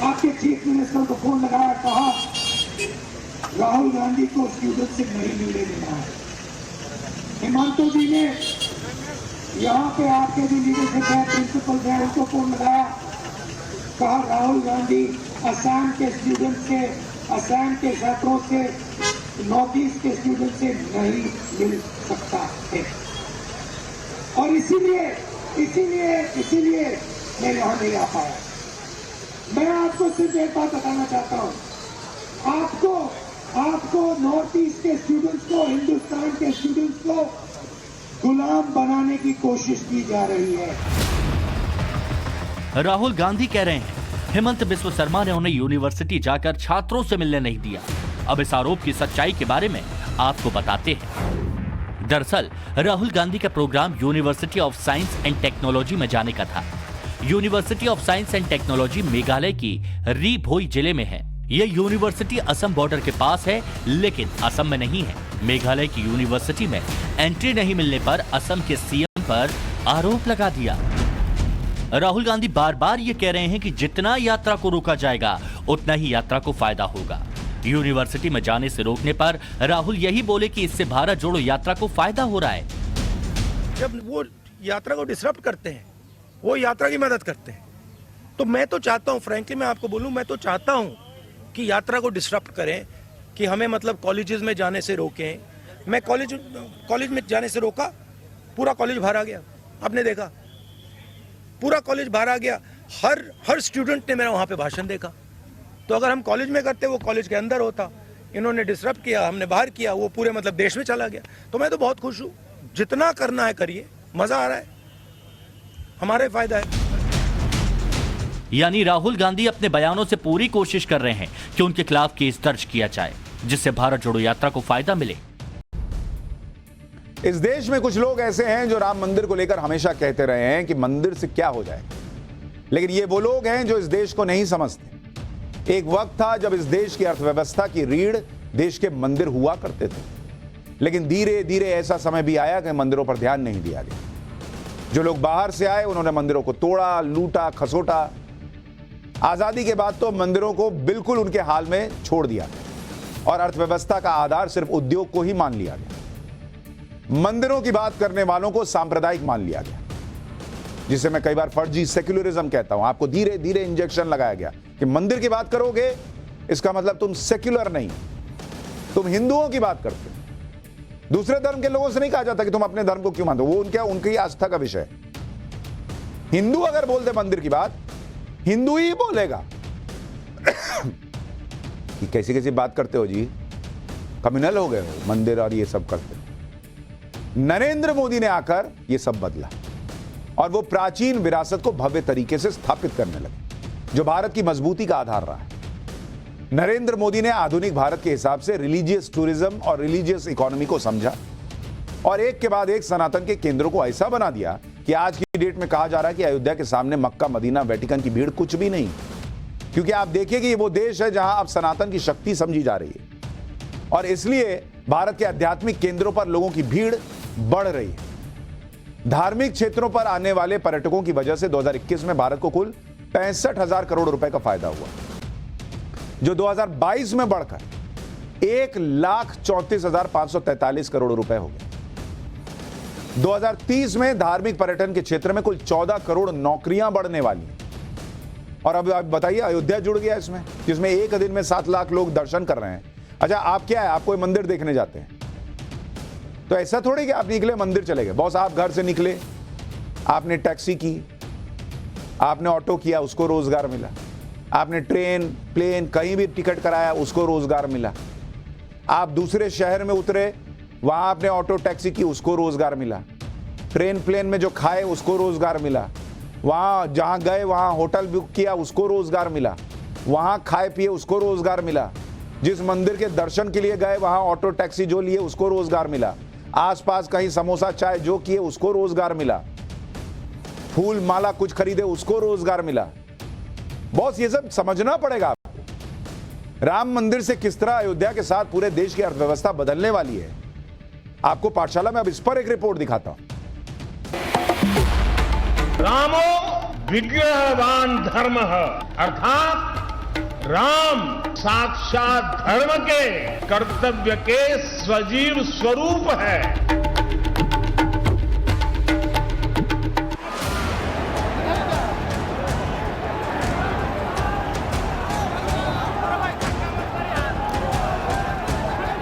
आपके चीफ मिनिस्टर को फोन लगाया, कहा राहुल गांधी को स्टूडेंट से नहीं मिलने देना है। हेमंत जी ने यहाँ पे आपके जो लीडरशिप है, प्रिंसिपल है, उनको फोन लगाया, कहा राहुल गांधी असम के स्टूडेंट से, असम के छात्रों से, नॉर्थ ईस्ट के स्टूडेंट से नहीं मिल सकता है। और इसीलिए मैं यहाँ नहीं आ पाया। मैं आपको सिर्फ एक बात बताना चाहता हूँ, आपको नॉर्थ ईस्ट के स्टूडेंट्स को, हिंदुस्तान के स्टूडेंट्स को गुलाम बनाने की कोशिश की जा रही है। राहुल गांधी कह रहे हैं हेमंत बिस्वा शर्मा ने उन्हें यूनिवर्सिटी जाकर छात्रों से मिलने नहीं दिया। अब इस आरोप की सच्चाई के बारे में आपको बताते हैं। दरअसल राहुल गांधी का programme university of science and technology में जाने का था। University of science and technology Meghalaya की री भोई जिले में है। यह यूनिवर्सिटी असम बॉर्डर के पास है, लेकिन असम में नहीं है। मेघालय की यूनिवर्सिटी में एंट्री नहीं मिलने पर असम के सीएम पर आरोप लगा दिया। राहुल गांधी बार बार ये कह रहे हैं कि जितना यात्रा को रोका जाएगा उतना ही यात्रा को फायदा होगा। यूनिवर्सिटी में जाने से रोकने पर राहुल यही बोले कि इससे भारत जोड़ो यात्रा को फायदा हो रहा है। जब वो यात्रा को डिसरप्ट करते हैं, वो यात्रा की मदद करते हैं, तो मैं तो चाहता हूँ, फ्रैंकली मैं आपको बोलूँ, मैं तो चाहता हूँ कि यात्रा को डिसरप्ट करें, कि हमें मतलब कॉलेजेस में जाने से रोकें। मैं कॉलेज में जाने से रोका, पूरा कॉलेज बाहर आ गया। आपने देखा पूरा कॉलेज बाहर आ गया, हर स्टूडेंट ने मेरा वहाँ पे भाषण देखा। तो अगर हम कॉलेज में करते, वो कॉलेज के अंदर होता। इन्होंने डिसरप्ट किया, हमने बाहर किया, वो पूरे मतलब देश में चला गया। तो मैं तो बहुत खुश हूँ, जितना करना है करिए, मजा आ रहा है, हमारे फायदा है। यानी राहुल गांधी अपने बयानों से पूरी कोशिश कर रहे हैं कि उनके खिलाफ केस दर्ज किया जाए, जिससे भारत जोड़ो यात्रा को फायदा मिले। इस देश में कुछ लोग ऐसे हैं जो राम मंदिर को लेकर हमेशा कहते रहे हैं कि मंदिर से क्या हो जाए, लेकिन ये वो लोग हैं जो इस देश को नहीं समझते। एक वक्त था जब इस देश की अर्थव्यवस्था की रीढ़ देश के मंदिर हुआ करते थे, लेकिन धीरे धीरे ऐसा समय भी आया कि मंदिरों पर ध्यान नहीं दिया गया। जो लोग बाहर से आए उन्होंने मंदिरों को तोड़ा, लूटा, खसोटा। आजादी के बाद तो मंदिरों को बिल्कुल उनके हाल में छोड़ दिया गया और अर्थव्यवस्था का आधार सिर्फ उद्योग को ही मान लिया गया। मंदिरों की बात करने वालों को सांप्रदायिक मान लिया गया, जिसे मैं कई बार फर्जी सेक्युलरिज्म कहता हूं। आपको धीरे धीरे इंजेक्शन लगाया गया कि मंदिर की बात करोगे इसका मतलब तुम सेक्युलर नहीं, तुम हिंदुओं की बात करते हो। दूसरे धर्म के लोगों से नहीं कहा जाता कि तुम अपने धर्म को क्यों मानते हो, वो उनकी आस्था का विषय है। हिंदू अगर बोलते मंदिर की बात, हिंदू ही बोलेगा कि कैसी कैसी बात करते हो जी, कम्युनल हो गए हो, मंदिर और ये सब करते हो। नरेंद्र मोदी ने आकर यह सब बदला और वो प्राचीन विरासत को भव्य तरीके से स्थापित करने लगे, जो भारत की मजबूती का आधार रहा है। नरेंद्र मोदी ने आधुनिक भारत के हिसाब से रिलीजियस टूरिज्म और रिलीजियस इकोनॉमी को समझा और एक के बाद एक सनातन के केंद्रों को ऐसा बना दिया कि आज की डेट में कहा जा रहा है कि अयोध्या के सामने मक्का, मदीना, वेटिकन की भीड़ कुछ भी नहीं, क्योंकि आप देखिए कि ये वो देश है जहां अब सनातन की शक्ति समझी जा रही है और इसलिए भारत के आध्यात्मिक केंद्रों पर लोगों की भीड़ बढ़ रही है। धार्मिक क्षेत्रों पर आने वाले पर्यटकों की वजह से 2021 में भारत को कुल 65,000 करोड़ रुपए का फायदा हुआ, जो 2022 में बढ़कर 1,34,543 करोड़ रुपए हो गए। 2030 में धार्मिक पर्यटन के क्षेत्र में कुल 14 करोड़ नौकरियां बढ़ने वाली हैं। और अब आप बताइए, अयोध्या जुड़ गया इसमें, जिसमें एक दिन में 7 लाख लोग दर्शन कर रहे हैं। अच्छा, आप क्या है, आप कोई मंदिर देखने जाते हैं तो ऐसा थोड़ी कि आप निकले मंदिर चले गए। बॉस, आप घर से निकले, आपने टैक्सी की, आपने ऑटो किया, उसको रोजगार मिला। आपने ट्रेन, प्लेन, कहीं भी टिकट कराया, उसको रोजगार मिला। आप दूसरे शहर में उतरे, वहां आपने ऑटो टैक्सी की, उसको रोजगार मिला। ट्रेन प्लेन में जो खाए उसको रोजगार मिला। वहां जहां गए वहां होटल बुक किया उसको रोजगार मिला, वहां खाए पिए उसको रोजगार मिला, जिस मंदिर के दर्शन के लिए गए वहां ऑटो टैक्सी जो लिए उसको रोजगार मिला, आसपास कहीं समोसा चाय जो किए उसको रोजगार मिला, फूल माला कुछ खरीदे उसको रोजगार मिला। बॉस ये सब समझना पड़ेगा आपको। राम मंदिर से किस तरह अयोध्या के साथ पूरे देश की अर्थव्यवस्था बदलने वाली है, आपको पाठशाला में अब इस पर एक रिपोर्ट दिखाता हूं। रामो विग्रहवान धर्म अर्थात राम साक्षात धर्म के कर्तव्य के सजीव स्वरूप है।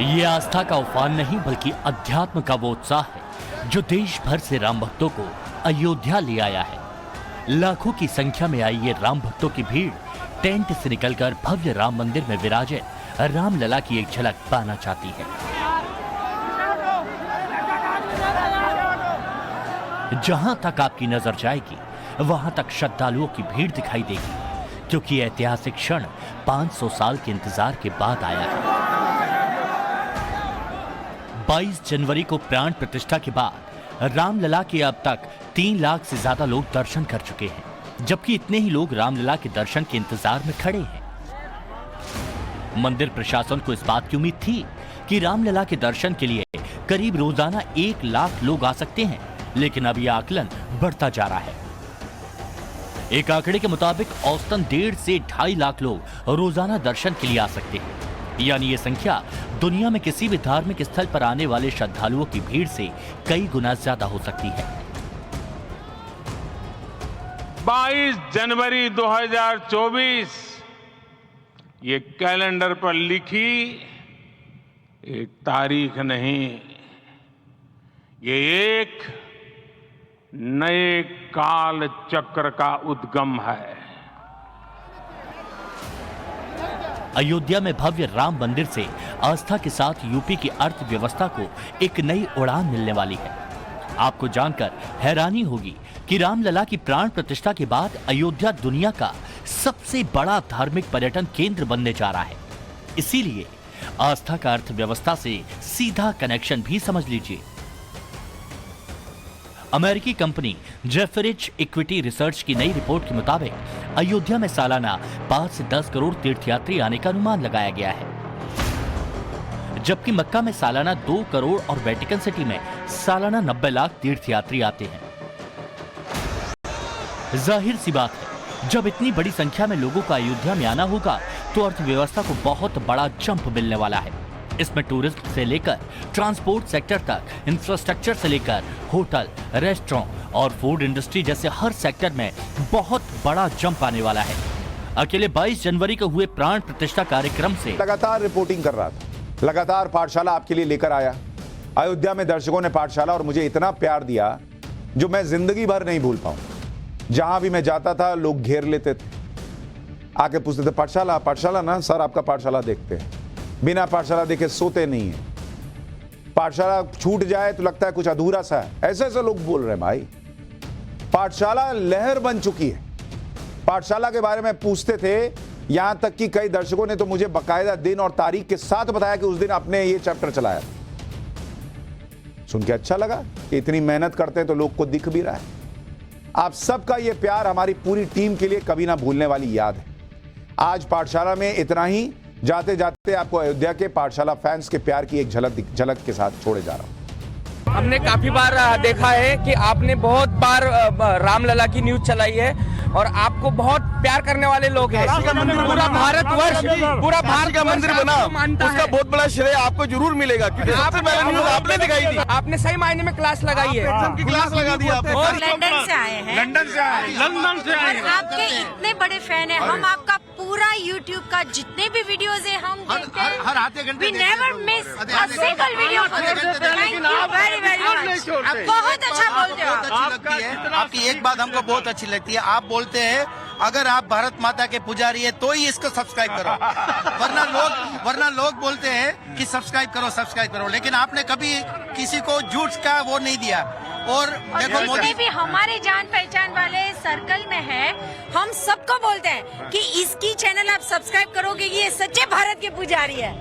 ये आस्था का उफान नहीं बल्कि अध्यात्म का वो उत्साह है जो देश भर से राम भक्तों को अयोध्या ले आया है। लाखों की संख्या में आई ये राम भक्तों की भीड़ टेंट से निकलकर भव्य राम मंदिर में विराजित रामलला की एक झलक पाना चाहती है। जहां तक आपकी नजर जाएगी वहां तक श्रद्धालुओं की भीड़ दिखाई देगी, क्योंकि ऐतिहासिक क्षण 500 साल के इंतजार के बाद आया है। 22 जनवरी को प्राण प्रतिष्ठा के बाद रामलला के अब तक 3 लाख से ज्यादा लोग दर्शन कर चुके हैं, जबकि इतने ही लोग रामलला के दर्शन के इंतजार में खड़े हैं। मंदिर प्रशासन को इस बात की उम्मीद थी कि रामलला के दर्शन के लिए करीब रोजाना 1 लाख लोग आ सकते हैं, लेकिन अब यह आकलन बढ़ता जा रहा है। एक आंकड़े के मुताबिक औसतन 1.5 से 2.5 लाख लोग रोजाना दर्शन के लिए आ सकते हैं, यानी ये संख्या दुनिया में किसी भी धार्मिक स्थल पर आने वाले श्रद्धालुओं की भीड़ से कई गुना ज्यादा हो सकती है। 22 जनवरी 2024 ये कैलेंडर पर लिखी एक तारीख नहीं, ये एक नए काल चक्र का उद्गम है। अयोध्या में भव्य राम मंदिर से आस्था के साथ यूपी की अर्थव्यवस्था को एक नई उड़ान मिलने वाली है। आपको जानकर हैरानी होगी कि रामलला की प्राण प्रतिष्ठा के बाद अयोध्या दुनिया का सबसे बड़ा धार्मिक पर्यटन केंद्र बनने जा रहा है। इसीलिए आस्था का अर्थव्यवस्था से सीधा कनेक्शन भी समझ लीजिए। अमेरिकी कंपनी जेफरिच इक्विटी रिसर्च की नई रिपोर्ट के मुताबिक अयोध्या में सालाना 5 से 10 करोड़ तीर्थयात्री आने का अनुमान लगाया गया है, जबकि मक्का में सालाना 2 करोड़ और वेटिकन सिटी में सालाना 90 लाख तीर्थयात्री आते हैं। जाहिर सी बात है, जब इतनी बड़ी संख्या में लोगों का अयोध्या में आना होगा तो अर्थव्यवस्था को बहुत बड़ा जंप मिलने वाला है। इसमें टूरिज्म से लेकर ट्रांसपोर्ट सेक्टर तक, इंफ्रास्ट्रक्चर से लेकर होटल, रेस्टोरेंट और फूड इंडस्ट्री जैसे हर सेक्टर में बहुत बड़ा जंप आने वाला है। अकेले 22 जनवरी को हुए प्राण प्रतिष्ठा कार्यक्रम से लगातार रिपोर्टिंग कर रहा था, लगातार पाठशाला आपके लिए लेकर आया। अयोध्या में दर्शकों ने पाठशाला और मुझे इतना प्यार दिया जो मैं जिंदगी भर नहीं भूल पाऊं। जहां भी मैं जाता था लोग घेर लेते थे, आके पूछते थे पाठशाला पाठशाला ना सर, आपका पाठशाला देखते हैं। बिना पाठशाला देखे सोते नहीं है, पाठशाला छूट जाए तो लगता है कुछ अधूरा सा है। ऐसे ऐसे लोग बोल रहे हैं भाई। पाठशाला लहर बन चुकी है। पाठशाला के बारे में पूछते थे, यहां तक कि कई दर्शकों ने तो मुझे बकायदा दिन और तारीख के साथ बताया कि उस दिन आपने ये चैप्टर चलाया। सुन के अच्छा लगा कि इतनी मेहनत करते हैं तो लोग को दिख भी रहा है। आप सबका ये प्यार हमारी पूरी टीम के लिए कभी ना भूलने वाली याद है। आज पाठशाला में इतना ही। जाते जाते आपको अयोध्या के पाठशाला फैंस के प्यार की एक झलक के साथ छोड़े जा रहा हूं। हमने काफी बार देखा है कि आपने बहुत बार रामलला की न्यूज चलाई है और आपको बहुत प्यार करने वाले लोग हैं। पूरा भारतवर्ष, पूरा भारत का मंदिर बना, उसका बहुत बड़ा श्रेय आपको जरूर मिलेगा, क्योंकि सबसे पहले न्यूज आपने दिखाई थी। आपने सही मायने में क्लास लगाई है, क्लास लगा दी आपने। लंदन से आए हैं, लंदन से आए और आपके इतने बड़े फैन हैं। हम आपका पूरा YouTube का जितने भी वीडियोस है हम देखते हैं। हर आधे घंटे We never miss a single video. Thank you very much. आप बहुत अच्छा बोलते हो। आपकी एक बात हमको बहुत अच्छी लगती है, आप बोलते हैं अगर आप भारत माता के पुजारी है तो ही इसको सब्सक्राइब करो, वरना लोग बोलते हैं कि सब्सक्राइब करो, लेकिन आपने कभी किसी को झूठ का वो नहीं दिया। और देखो जितने भी हमारे जान पहचान वाले सर्कल में है, हम सबको बोलते हैं कि इसकी चैनल आप सब्सक्राइब करोगे, ये सच्चे भारत के पुजारी है।